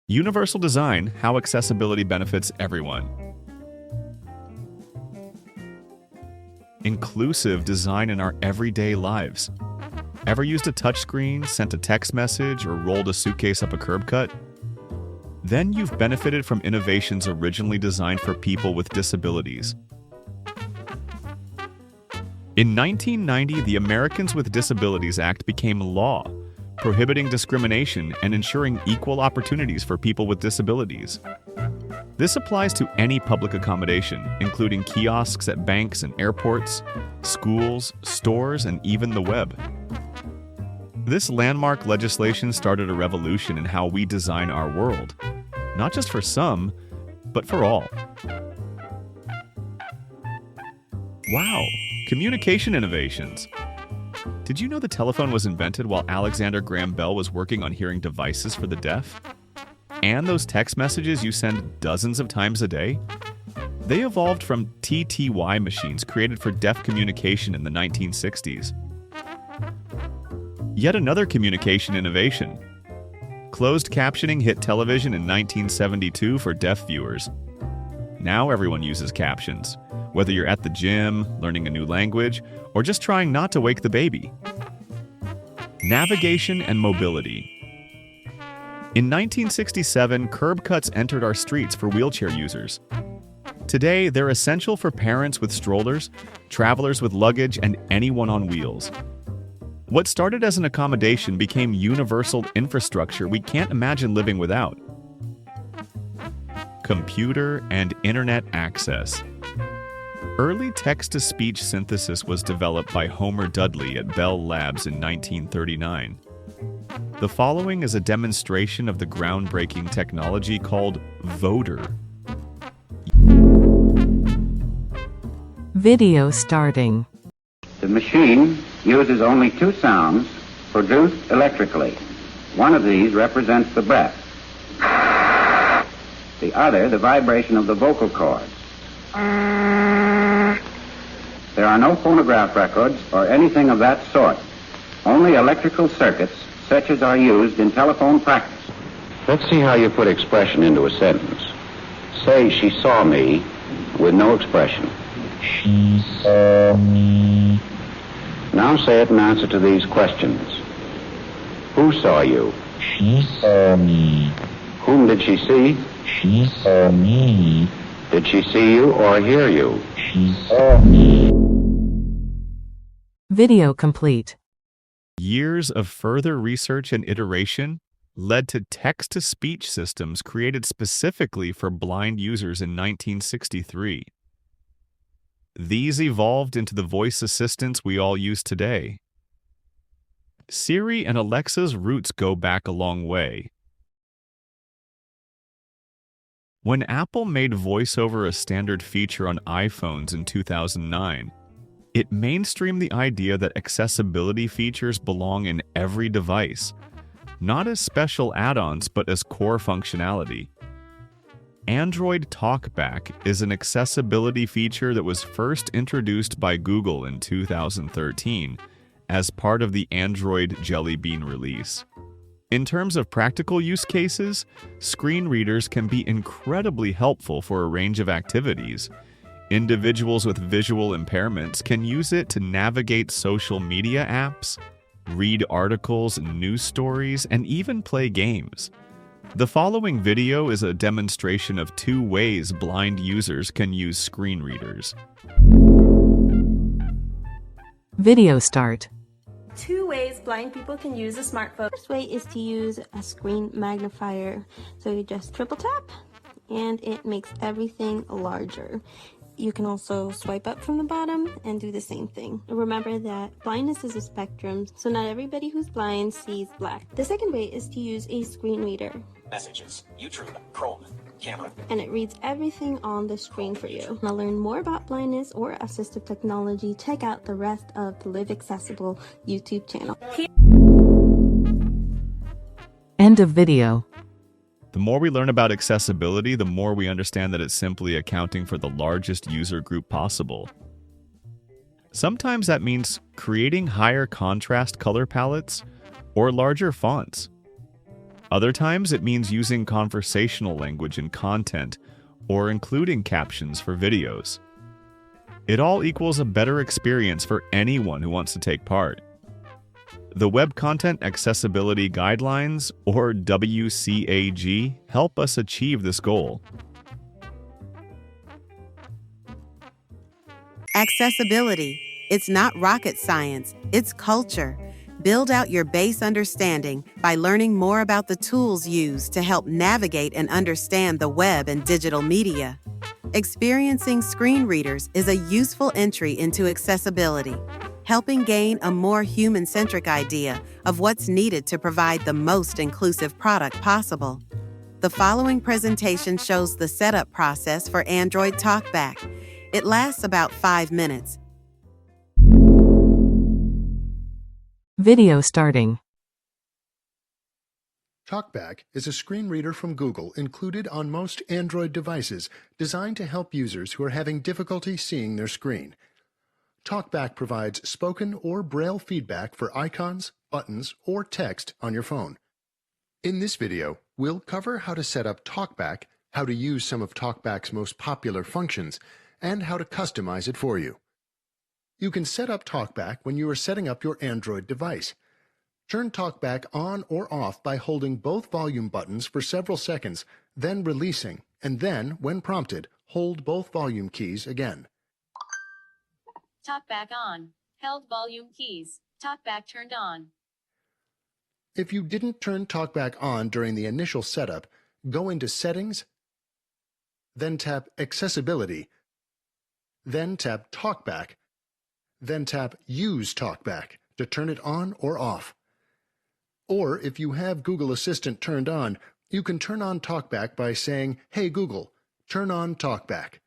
Universal design, how accessibility benefits everyone. Inclusive design in our everyday lives. Ever used a touchscreen, sent a text message, or rolled a suitcase up a curb cut? Then you've benefited from innovations originally designed for people with disabilities. In 1990, the Americans with Disabilities Act became law, prohibiting discrimination and ensuring equal opportunities for people with disabilities. This applies to any public accommodation, including kiosks at banks and airports, schools, stores, and even the web. This landmark legislation started a revolution in how we design our world, not just for some, but for all. Wow, communication innovations. Did you know the telephone was invented while Alexander Graham Bell was working on hearing devices for the deaf? And those text messages you send dozens of times a day? They evolved from TTY machines created for deaf communication in the 1960s. Yet another communication innovation. Closed captioning hit television in 1972 for deaf viewers. Now everyone uses captions, whether you're at the gym, learning a new language, or just trying not to wake the baby. Navigation and mobility. In 1967, curb cuts entered our streets for wheelchair users. Today, they're essential for parents with strollers, travelers with luggage, and anyone on wheels. What started as an accommodation became universal infrastructure we can't imagine living without. Computer and internet access. Early text-to-speech synthesis was developed by Homer Dudley at Bell Labs in 1939. The following is a demonstration of the groundbreaking technology called Voder. Video starting. The machine uses only two sounds produced electrically. One of these represents the breath. The other, the vibration of the vocal cords. There are no phonograph records or anything of that sort. Only electrical circuits such as are used in telephone practice. Let's see how you put expression into a sentence. Say, she saw me, with no expression. She saw me. Now say it in answer to these questions. Who saw you? She saw me. Whom did she see? She saw me. Did she see you or hear you? She saw me. Video complete. Years of further research and iteration led to text-to-speech systems created specifically for blind users in 1963. These evolved into the voice assistants we all use today. Siri and Alexa's roots go back a long way. When Apple made VoiceOver a standard feature on iPhones in 2009, it mainstreamed the idea that accessibility features belong in every device, not as special add-ons but as core functionality. Android Talkback is an accessibility feature that was first introduced by Google in 2013 as part of the Android Jelly Bean release. In terms of practical use cases, screen readers can be incredibly helpful for a range of activities. Individuals with visual impairments can use it to navigate social media apps, read articles and news stories, and even play games. The following video is a demonstration of 2 ways blind users can use screen readers. Video start. 2 ways blind people can use a smartphone. First way is to use a screen magnifier. So you just triple tap and it makes everything larger. You can also swipe up from the bottom and do the same thing. Remember that blindness is a spectrum, so not everybody who's blind sees black. The second way is to use a screen reader. Messages, YouTube, Chrome, camera. And it reads everything on the screen for you. Now learn more about blindness or assistive technology, check out the rest of the Live Accessible YouTube channel. End of video. The more we learn about accessibility, the more we understand that it's simply accounting for the largest user group possible. Sometimes that means creating higher contrast color palettes or larger fonts. Other times, it means using conversational language in content or including captions for videos. It all equals a better experience for anyone who wants to take part. The Web Content Accessibility Guidelines, or WCAG, help us achieve this goal. Accessibility. It's not rocket science, it's culture. Build out your base understanding by learning more about the tools used to help navigate and understand the web and digital media. Experiencing screen readers is a useful entry into accessibility, helping gain a more human-centric idea of what's needed to provide the most inclusive product possible. The following presentation shows the setup process for Android TalkBack. It lasts about 5 minutes. Video starting. TalkBack is a screen reader from Google included on most Android devices designed to help users who are having difficulty seeing their screen. TalkBack provides spoken or braille feedback for icons, buttons, or text on your phone. In this video, we'll cover how to set up TalkBack, how to use some of TalkBack's most popular functions, and how to customize it for you. You can set up TalkBack when you are setting up your Android device. Turn TalkBack on or off by holding both volume buttons for several seconds, then releasing, and then, when prompted, hold both volume keys again. TalkBack on. Held volume keys. TalkBack turned on. If you didn't turn TalkBack on during the initial setup, go into Settings, then tap Accessibility, then tap TalkBack, then tap Use TalkBack to turn it on or off. Or if you have Google Assistant turned on, you can turn on TalkBack by saying, "Hey Google, turn on TalkBack."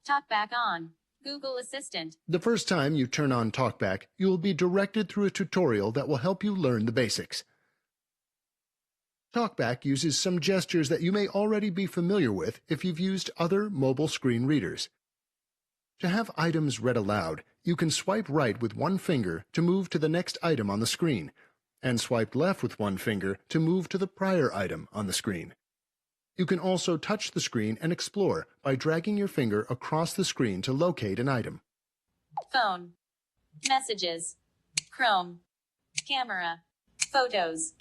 TalkBack on. Google Assistant. The first time you turn on TalkBack, you will be directed through a tutorial that will help you learn the basics. TalkBack uses some gestures that you may already be familiar with if you've used other mobile screen readers. To have items read aloud, you can swipe right with one finger to move to the next item on the screen, and swipe left with one finger to move to the prior item on the screen. You can also touch the screen and explore by dragging your finger across the screen to locate an item. Phone. Messages. Chrome. Camera. Photos.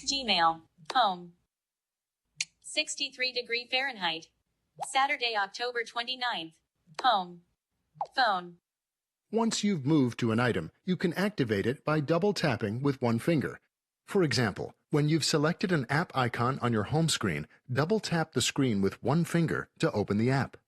Gmail. Home. 63° Fahrenheit. Saturday, October 29th. Home. Phone. Once you've moved to an item, you can activate it by double-tapping with one finger. For example, when you've selected an app icon on your home screen, double-tap the screen with one finger to open the app.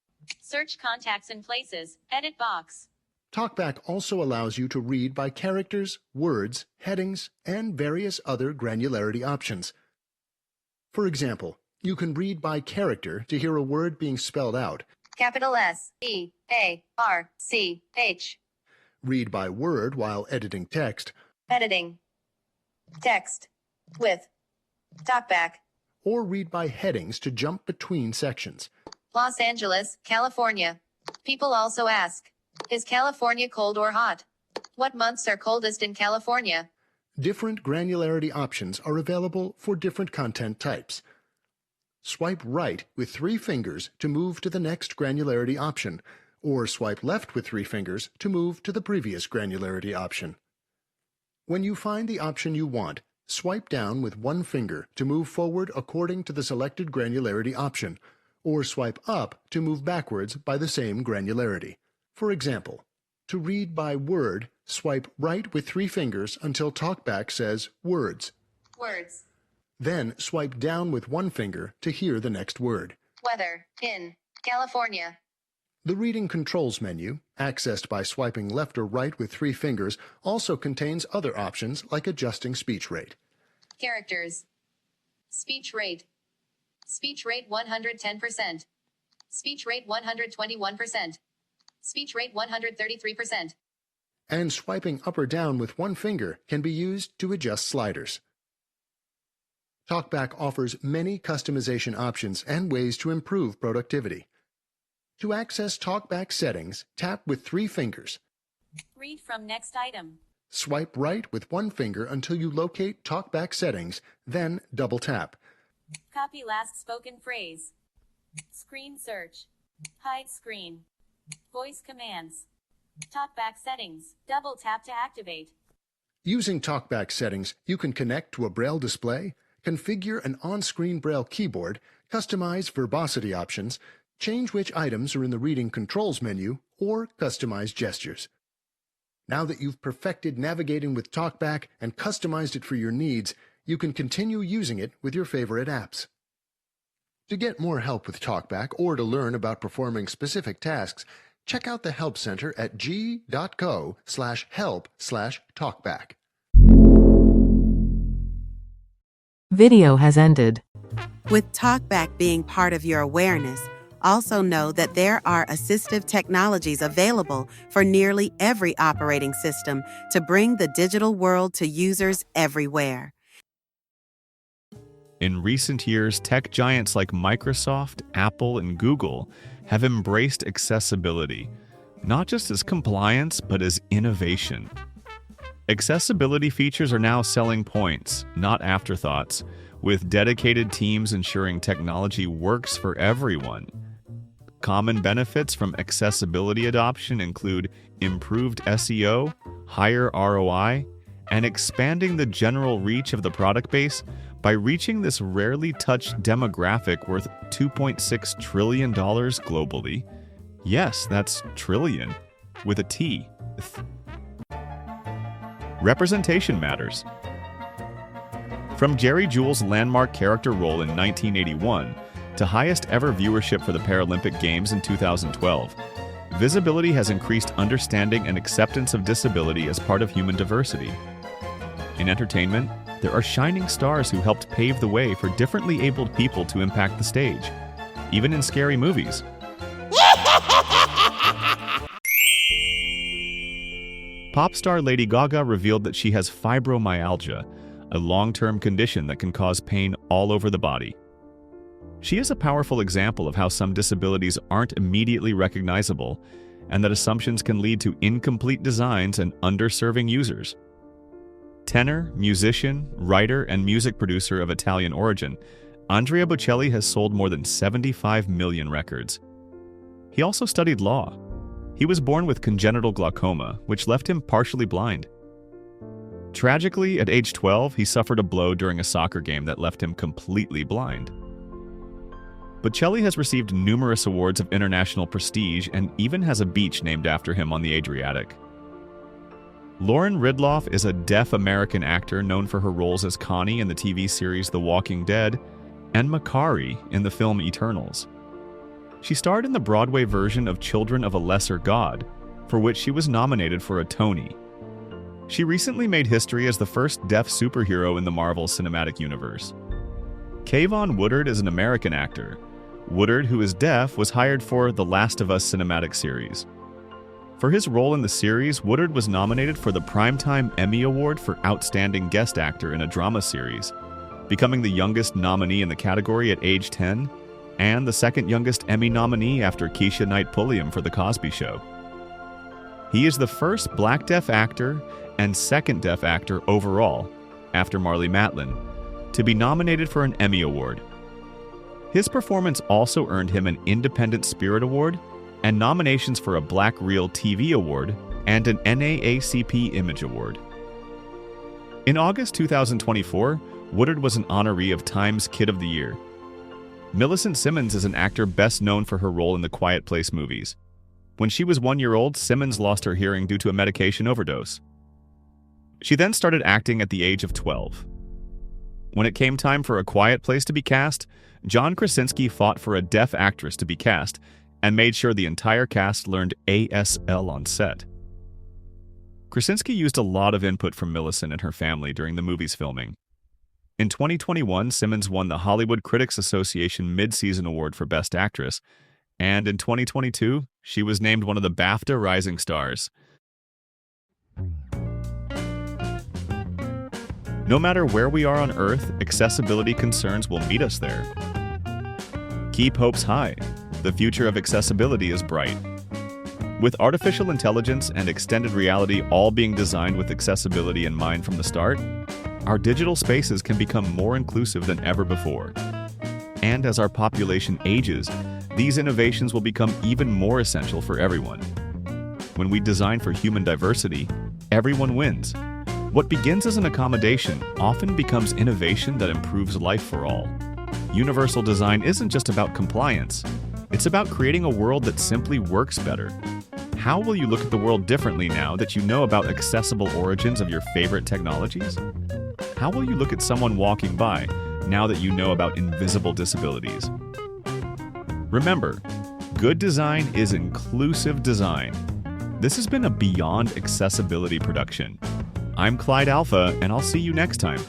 Search contacts and places. Edit box. TalkBack also allows you to read by characters, words, headings, and various other granularity options. For example, you can read by character to hear a word being spelled out. Capital S, E, A, R, C, H. Read by word while editing text. Editing. Text. With. TalkBack. Or read by headings to jump between sections. Los Angeles, California. People also ask, is California cold or hot? What months are coldest in California? Different granularity options are available for different content types. Swipe right with 3 fingers to move to the next granularity option, or swipe left with 3 fingers to move to the previous granularity option. When you find the option you want, swipe down with 1 finger to move forward according to the selected granularity option, or swipe up to move backwards by the same granularity. For example, to read by word, swipe right with 3 fingers until TalkBack says Words. Words. Then swipe down with 1 finger to hear the next word. Weather. In. California. The Reading Controls menu, accessed by swiping left or right with 3 fingers, also contains other options like adjusting speech rate. Characters. Speech rate. Speech rate 110%. Speech rate 121%. Speech rate 133%. And swiping up or down with 1 finger can be used to adjust sliders. TalkBack offers many customization options and ways to improve productivity. To access TalkBack settings, tap with 3 fingers. Read from next item. Swipe right with one finger until you locate TalkBack settings, then double tap. Copy last spoken phrase. Screen search. Hide screen. Voice commands. Talkback settings. Double tap to activate. Using TalkBack settings, you can connect to a Braille display, configure an on-screen Braille keyboard, customize verbosity options, change which items are in the reading controls menu, or customize gestures. Now that you've perfected navigating with TalkBack and customized it for your needs, you can continue using it with your favorite apps. To get more help with TalkBack or to learn about performing specific tasks, check out the Help Center at g.co/help/talkback. Video has ended. With TalkBack being part of your awareness, also know that there are assistive technologies available for nearly every operating system to bring the digital world to users everywhere. In recent years, tech giants like Microsoft, Apple, and Google have embraced accessibility, not just as compliance, but as innovation. Accessibility features are now selling points, not afterthoughts, with dedicated teams ensuring technology works for everyone. Common benefits from accessibility adoption include improved SEO, higher ROI, and expanding the general reach of the product base by reaching this rarely touched demographic worth $2.6 trillion globally. Yes, that's trillion, with a T. Representation matters. From Jerry Juhl's landmark character role in 1981 to highest ever viewership for the Paralympic Games in 2012, visibility has increased understanding and acceptance of disability as part of human diversity. In entertainment, there are shining stars who helped pave the way for differently abled people to impact the stage, even in scary movies. Pop star Lady Gaga revealed that she has fibromyalgia, a long-term condition that can cause pain all over the body. She is a powerful example of how some disabilities aren't immediately recognizable, and that assumptions can lead to incomplete designs and underserving users. Tenor, musician, writer, and music producer of Italian origin, Andrea Bocelli has sold more than 75 million records. He also studied law. He was born with congenital glaucoma, which left him partially blind. Tragically, at age 12, he suffered a blow during a soccer game that left him completely blind. Bocelli has received numerous awards of international prestige and even has a beach named after him on the Adriatic. Lauren Ridloff is a deaf American actor known for her roles as Connie in the TV series The Walking Dead and Makari in the film Eternals. She starred in the Broadway version of Children of a Lesser God, for which she was nominated for a Tony. She recently made history as the first deaf superhero in the Marvel Cinematic Universe. Kayvon Woodard is an American actor. Woodard, who is deaf, was hired for The Last of Us cinematic series. For his role in the series, Woodard was nominated for the Primetime Emmy Award for Outstanding Guest Actor in a Drama Series, becoming the youngest nominee in the category at age 10, and the second youngest Emmy nominee after Keisha Knight Pulliam for The Cosby Show. He is the first black deaf actor and second deaf actor overall, after Marlee Matlin, to be nominated for an Emmy Award. His performance also earned him an Independent Spirit Award and nominations for a Black Reel TV Award and an NAACP Image Award. In August 2024, Woodard was an honoree of Time's Kid of the Year. Millicent Simmons is an actor best known for her role in the Quiet Place movies. When she was 1 year old, Simmons lost her hearing due to a medication overdose. She then started acting at the age of 12. When it came time for A Quiet Place to be cast, John Krasinski fought for a deaf actress to be cast and made sure the entire cast learned ASL on set. Krasinski used a lot of input from Millicent and her family during the movie's filming. In 2021, Simmons won the Hollywood Critics Association Mid-Season Award for Best Actress, and in 2022, she was named one of the BAFTA Rising Stars. No matter where we are on Earth, accessibility concerns will meet us there. Keep hopes high. The future of accessibility is bright. With artificial intelligence and extended reality all being designed with accessibility in mind from the start, our digital spaces can become more inclusive than ever before. And as our population ages, these innovations will become even more essential for everyone. When we design for human diversity, everyone wins. What begins as an accommodation often becomes innovation that improves life for all. Universal design isn't just about compliance. It's about creating a world that simply works better. How will you look at the world differently now that you know about accessible origins of your favorite technologies? How will you look at someone walking by now that you know about invisible disabilities? Remember, good design is inclusive design. This has been a Beyond Accessibility production. I'm Clyde Alpha, and I'll see you next time.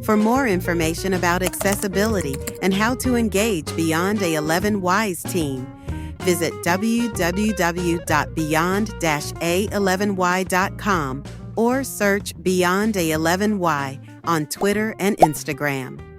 For more information about accessibility and how to engage Beyond A11y's team, visit www.beyond-a11y.com or search Beyond A11y on Twitter and Instagram.